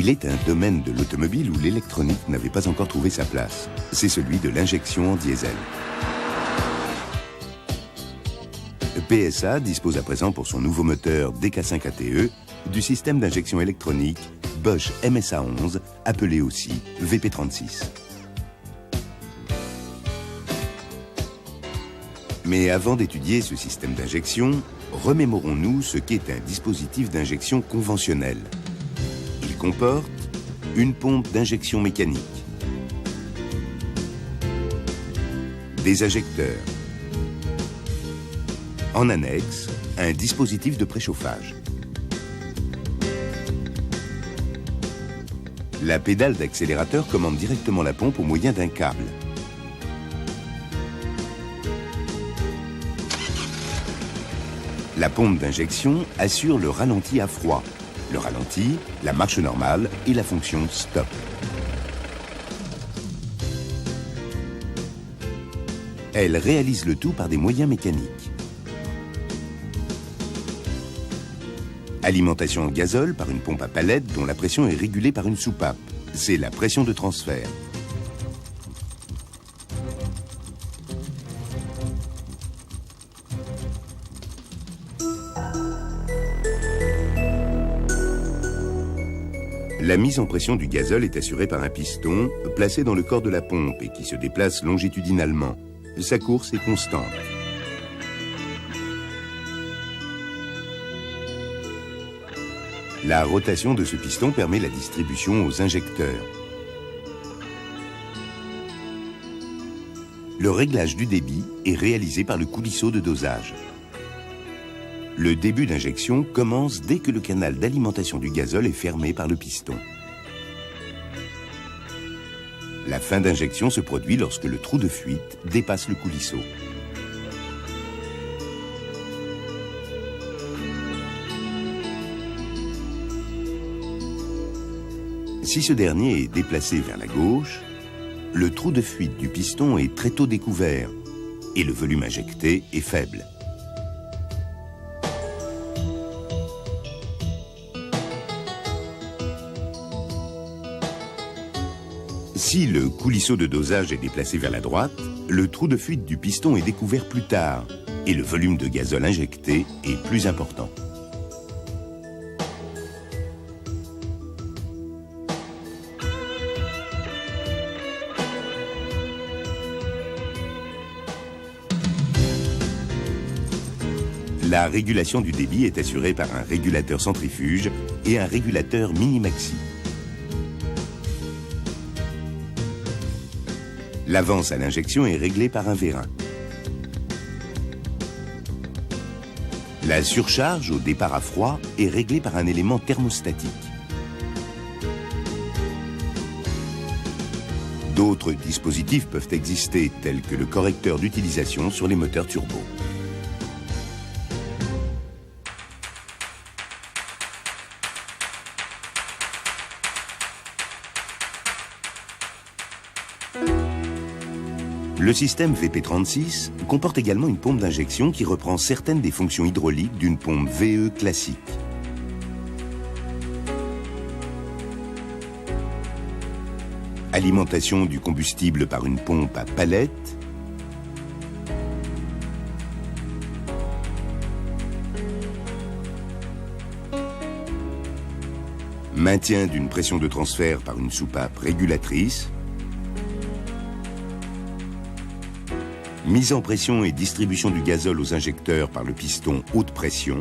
Il est un domaine de l'automobile où l'électronique n'avait pas encore trouvé sa place. C'est celui de l'injection en diesel. PSA dispose à présent pour son nouveau moteur DK5 ATE du système d'injection électronique Bosch MSA11, appelé aussi VP36. Mais avant d'étudier ce système d'injection, remémorons-nous ce qu'est un dispositif d'injection conventionnel. Il comporte une pompe d'injection mécanique, des injecteurs, en annexe, un dispositif de préchauffage. La pédale d'accélérateur commande directement la pompe au moyen d'un câble. La pompe d'injection assure le ralenti à froid, le ralenti, la marche normale et la fonction stop. Elle réalise le tout par des moyens mécaniques. Alimentation en gazole par une pompe à palette dont la pression est régulée par une soupape. C'est la pression de transfert. La mise en pression du gazole est assurée par un piston placé dans le corps de la pompe et qui se déplace longitudinalement. Sa course est constante. La rotation de ce piston permet la distribution aux injecteurs. Le réglage du débit est réalisé par le coulisseau de dosage. Le début d'injection commence dès que le canal d'alimentation du gazole est fermé par le piston. La fin d'injection se produit lorsque le trou de fuite dépasse le coulisseau. Si ce dernier est déplacé vers la gauche, le trou de fuite du piston est très tôt découvert et le volume injecté est faible. Si le coulisseau de dosage est déplacé vers la droite, le trou de fuite du piston est découvert plus tard et le volume de gazole injecté est plus important. La régulation du débit est assurée par un régulateur centrifuge et un régulateur mini-maxi. L'avance à l'injection est réglée par un vérin. La surcharge au départ à froid est réglée par un élément thermostatique. D'autres dispositifs peuvent exister, tels que le correcteur d'utilisation sur les moteurs turbo. Le système VP36 comporte également une pompe d'injection qui reprend certaines des fonctions hydrauliques d'une pompe VE classique. Alimentation du combustible par une pompe à palette. Maintien d'une pression de transfert par une soupape régulatrice. Mise en pression et distribution du gazole aux injecteurs par le piston haute pression.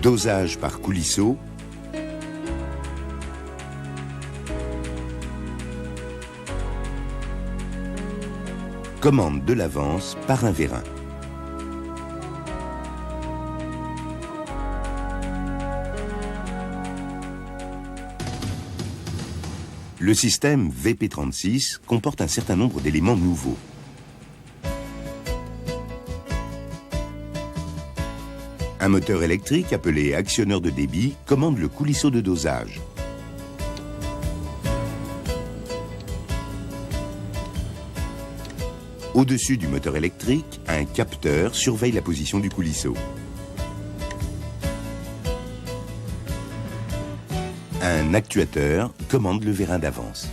Dosage par coulisseau. Commande de l'avance par un vérin. Le système VP36 comporte un certain nombre d'éléments nouveaux. Un moteur électrique appelé actionneur de débit commande le coulisseau de dosage. Au-dessus du moteur électrique, un capteur surveille la position du coulisseau. Un actuateur commande le vérin d'avance.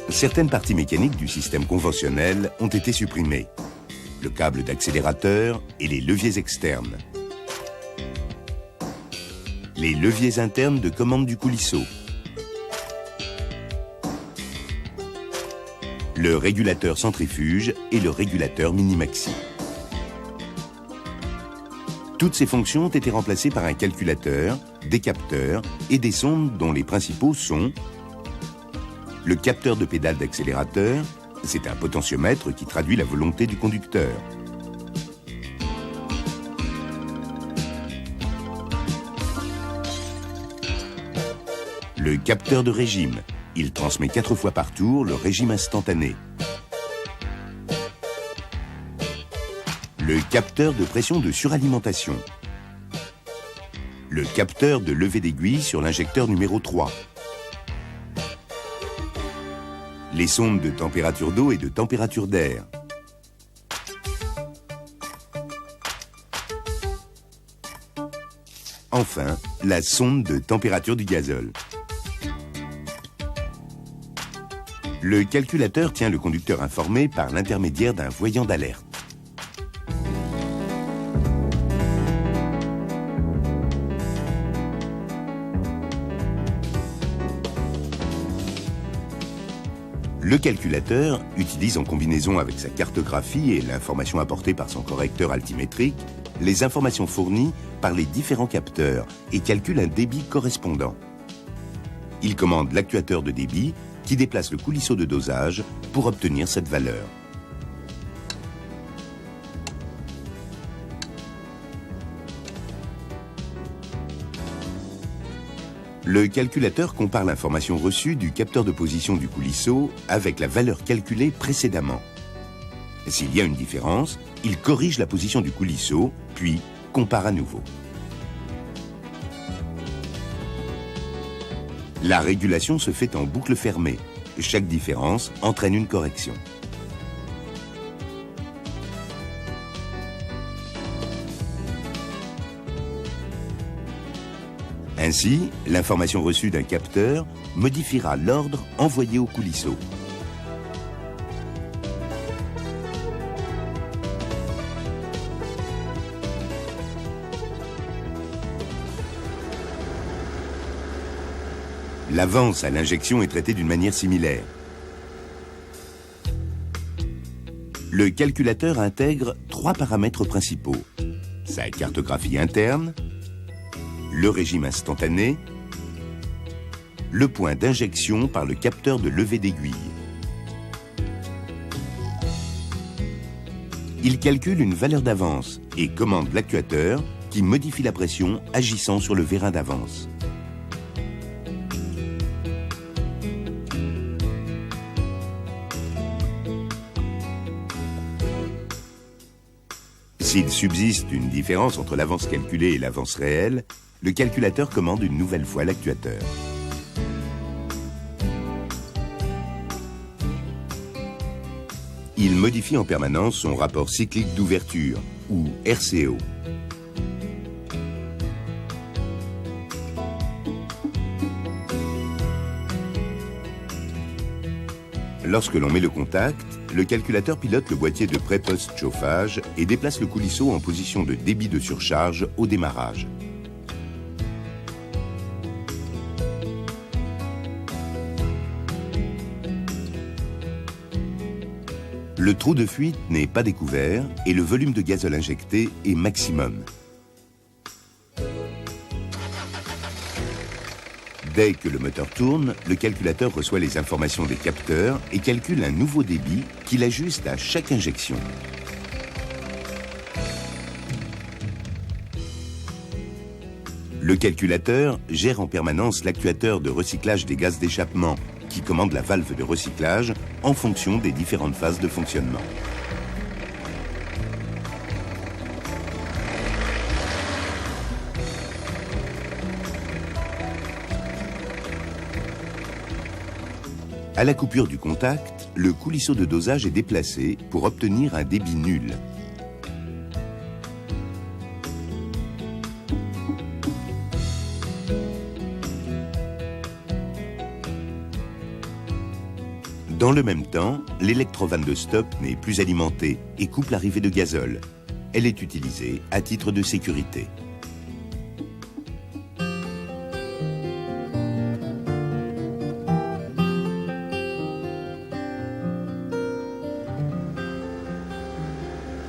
Certaines parties mécaniques du système conventionnel ont été supprimées. Le câble d'accélérateur et les leviers externes. Les leviers internes de commande du coulisseau. Le régulateur centrifuge et le régulateur mini-maxi. Toutes ces fonctions ont été remplacées par un calculateur, des capteurs et des sondes dont les principaux sont le capteur de pédale d'accélérateur, c'est un potentiomètre qui traduit la volonté du conducteur. Le capteur de régime, il transmet 4 fois par tour le régime instantané. Le capteur de pression de suralimentation. Le capteur de levée d'aiguille sur l'injecteur numéro 3. Les sondes de température d'eau et de température d'air. Enfin, la sonde de température du gazole. Le calculateur tient le conducteur informé par l'intermédiaire d'un voyant d'alerte. Le calculateur utilise en combinaison avec sa cartographie et l'information apportée par son correcteur altimétrique les informations fournies par les différents capteurs et calcule un débit correspondant. Il commande l'actuateur de débit qui déplace le coulisseau de dosage pour obtenir cette valeur. Le calculateur compare l'information reçue du capteur de position du coulisseau avec la valeur calculée précédemment. S'il y a une différence, il corrige la position du coulisseau, puis compare à nouveau. La régulation se fait en boucle fermée. Chaque différence entraîne une correction. Ainsi, l'information reçue d'un capteur modifiera l'ordre envoyé au coulisseau. L'avance à l'injection est traitée d'une manière similaire. Le calculateur intègre 3 paramètres principaux. Sa cartographie interne, le régime instantané, le point d'injection par le capteur de levée d'aiguille. Il calcule une valeur d'avance et commande l'actuateur qui modifie la pression agissant sur le vérin d'avance. S'il subsiste une différence entre l'avance calculée et l'avance réelle, le calculateur commande une nouvelle fois l'actuateur. Il modifie en permanence son rapport cyclique d'ouverture, ou RCO. Lorsque l'on met le contact, le calculateur pilote le boîtier de pré-post chauffage et déplace le coulisseau en position de débit de surcharge au démarrage. Le trou de fuite n'est pas découvert et le volume de gazole injecté est maximum. Dès que le moteur tourne, le calculateur reçoit les informations des capteurs et calcule un nouveau débit qu'il ajuste à chaque injection. Le calculateur gère en permanence l'actuateur de recyclage des gaz d'échappement qui commande la valve de recyclage en fonction des différentes phases de fonctionnement. À la coupure du contact, le coulisseau de dosage est déplacé pour obtenir un débit nul. Dans le même temps, l'électrovanne de stop n'est plus alimentée et coupe l'arrivée de gazole. Elle est utilisée à titre de sécurité.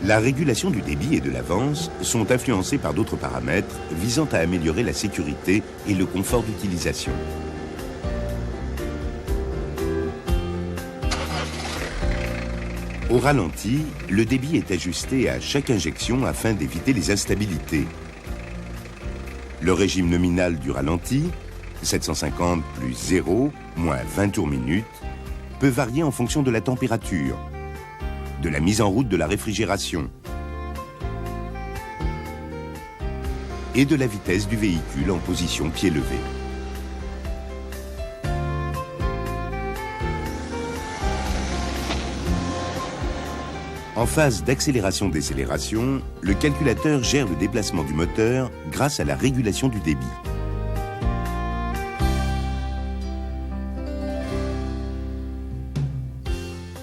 La régulation du débit et de l'avance sont influencées par d'autres paramètres visant à améliorer la sécurité et le confort d'utilisation. Au ralenti, le débit est ajusté à chaque injection afin d'éviter les instabilités. Le régime nominal du ralenti, 750 plus 0, moins 20 tours minutes, peut varier en fonction de la température, de la mise en route de la réfrigération et de la vitesse du véhicule en position pied levé. En phase d'accélération-décélération, le calculateur gère le déplacement du moteur grâce à la régulation du débit.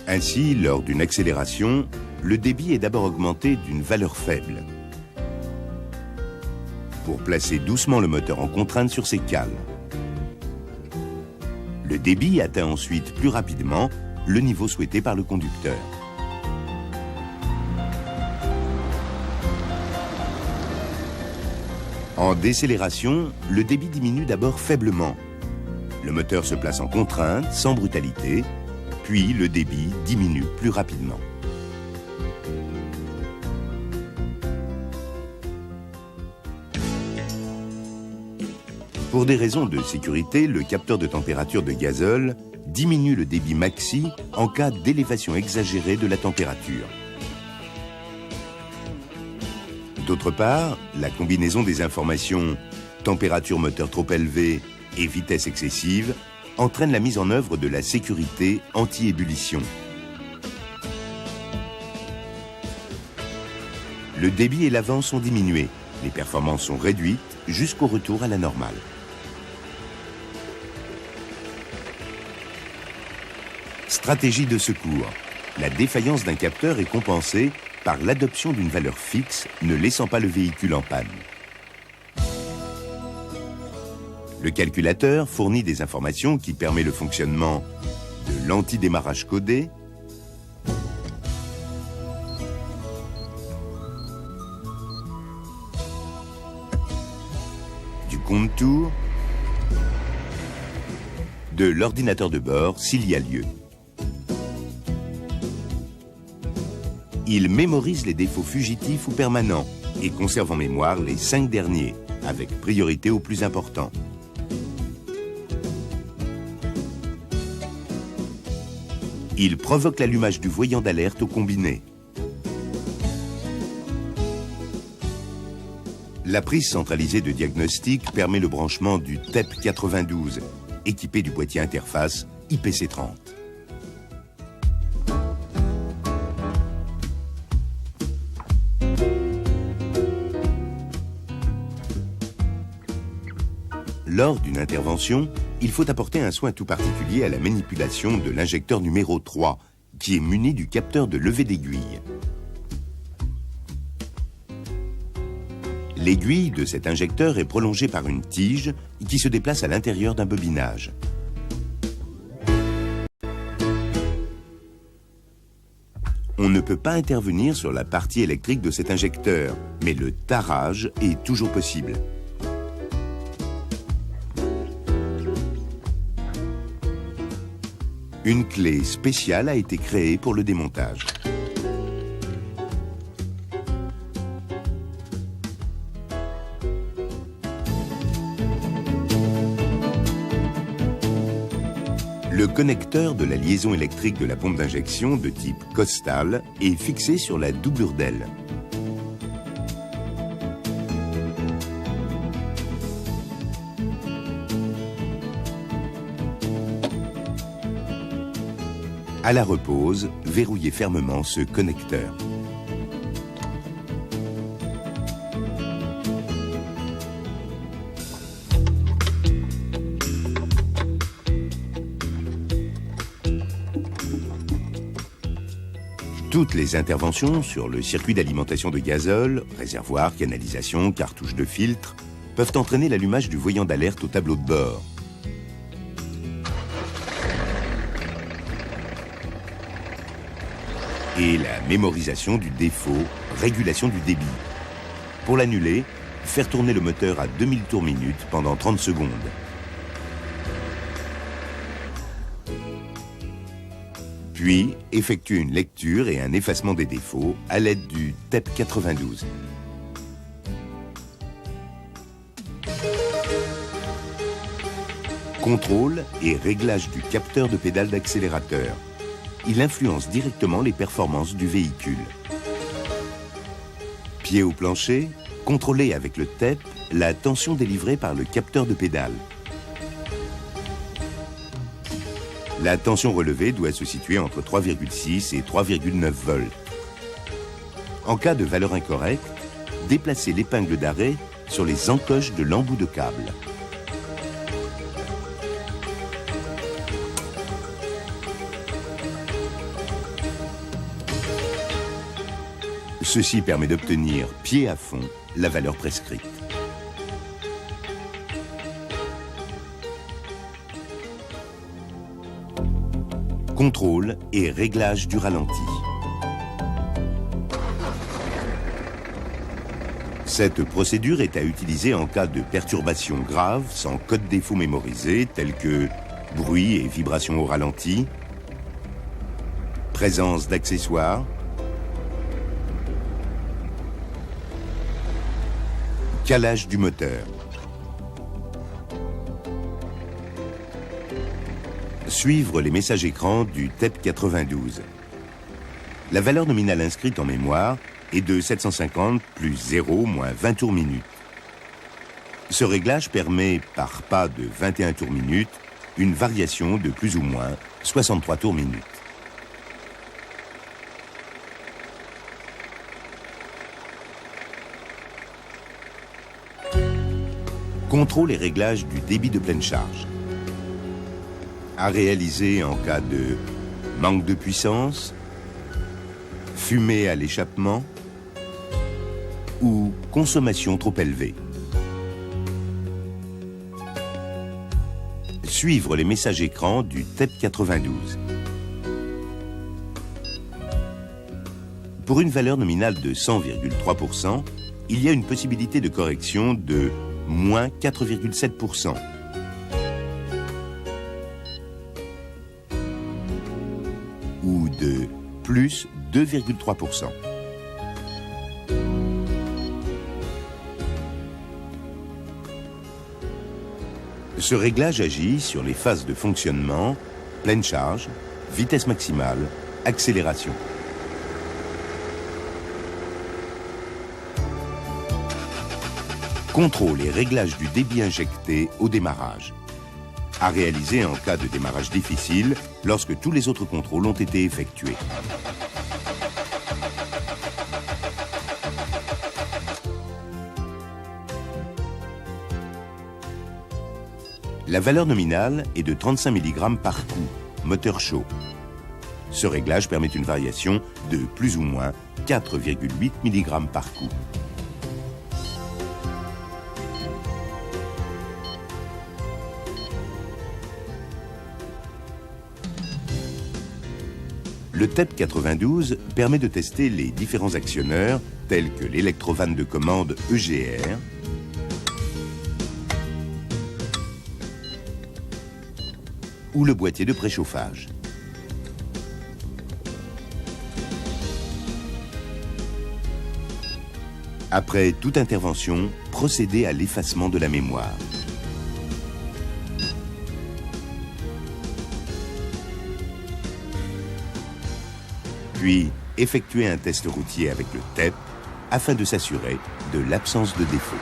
Ainsi, lors d'une accélération, le débit est d'abord augmenté d'une valeur faible pour placer doucement le moteur en contrainte sur ses cales. Le débit atteint ensuite plus rapidement le niveau souhaité par le conducteur. En décélération, le débit diminue d'abord faiblement. Le moteur se place en contrainte, sans brutalité, puis le débit diminue plus rapidement. Pour des raisons de sécurité, le capteur de température de gazole diminue le débit maxi en cas d'élévation exagérée de la température. D'autre part, la combinaison des informations température moteur trop élevée et vitesse excessive entraîne la mise en œuvre de la sécurité anti-ébullition. Le débit et l'avance sont diminués, les performances sont réduites jusqu'au retour à la normale. Stratégie de secours. La défaillance d'un capteur est compensée par l'adoption d'une valeur fixe, ne laissant pas le véhicule en panne. Le calculateur fournit des informations qui permettent le fonctionnement de l'antidémarrage codé, du compte-tour, de l'ordinateur de bord s'il y a lieu. Il mémorise les défauts fugitifs ou permanents et conserve en mémoire les 5 derniers, avec priorité aux plus importants. Il provoque l'allumage du voyant d'alerte au combiné. La prise centralisée de diagnostic permet le branchement du TEP92, équipé du boîtier interface IPC30. Lors d'une intervention, il faut apporter un soin tout particulier à la manipulation de l'injecteur numéro 3, qui est muni du capteur de levée d'aiguille. L'aiguille de cet injecteur est prolongée par une tige qui se déplace à l'intérieur d'un bobinage. On ne peut pas intervenir sur la partie électrique de cet injecteur, mais le tarage est toujours possible. Une clé spéciale a été créée pour le démontage. Le connecteur de la liaison électrique de la pompe d'injection de type Costal est fixé sur la doublure d'aile. À la repose, verrouillez fermement ce connecteur. Toutes les interventions sur le circuit d'alimentation de gazole, réservoir, canalisation, cartouche de filtre, peuvent entraîner l'allumage du voyant d'alerte au tableau de bord. Et la mémorisation du défaut, régulation du débit. Pour l'annuler, faire tourner le moteur à 2000 tours minute pendant 30 secondes. Puis, effectuer une lecture et un effacement des défauts à l'aide du TEP 92. Contrôle et réglage du capteur de pédale d'accélérateur. Il influence directement les performances du véhicule. Pied au plancher, contrôlez avec le TEP la tension délivrée par le capteur de pédale. La tension relevée doit se situer entre 3,6 et 3,9 volts. En cas de valeur incorrecte, déplacez l'épingle d'arrêt sur les encoches de l'embout de câble. Ceci permet d'obtenir, pied à fond, la valeur prescrite. Contrôle et réglage du ralenti. Cette procédure est à utiliser en cas de perturbation grave sans code défaut mémorisé tels que bruit et vibration au ralenti, présence d'accessoires, calage du moteur. Suivre les messages écrans du TEP 92. La valeur nominale inscrite en mémoire est de 750 plus 0 moins 20 tours minute. Ce réglage permet, par pas de 21 tours minute, une variation de plus ou moins 63 tours minute. Contrôle et réglage du débit de pleine charge. À réaliser en cas de manque de puissance, fumée à l'échappement ou consommation trop élevée. Suivre les messages écrans du TEP 92. Pour une valeur nominale de 100,3%, il y a une possibilité de correction de moins 4,7%. Ou de plus 2,3%. Ce réglage agit sur les phases de fonctionnement, pleine charge, vitesse maximale, accélération. Contrôle et réglage du débit injecté au démarrage. À réaliser en cas de démarrage difficile, lorsque tous les autres contrôles ont été effectués. La valeur nominale est de 35 mg par coup, moteur chaud. Ce réglage permet une variation de plus ou moins 4,8 mg par coup. Le TEP 92 permet de tester les différents actionneurs tels que l'électrovanne de commande EGR, ou le boîtier de préchauffage. Après toute intervention, procédez à l'effacement de la mémoire. Puis, effectuez un test routier avec le TEP afin de s'assurer de l'absence de défaut.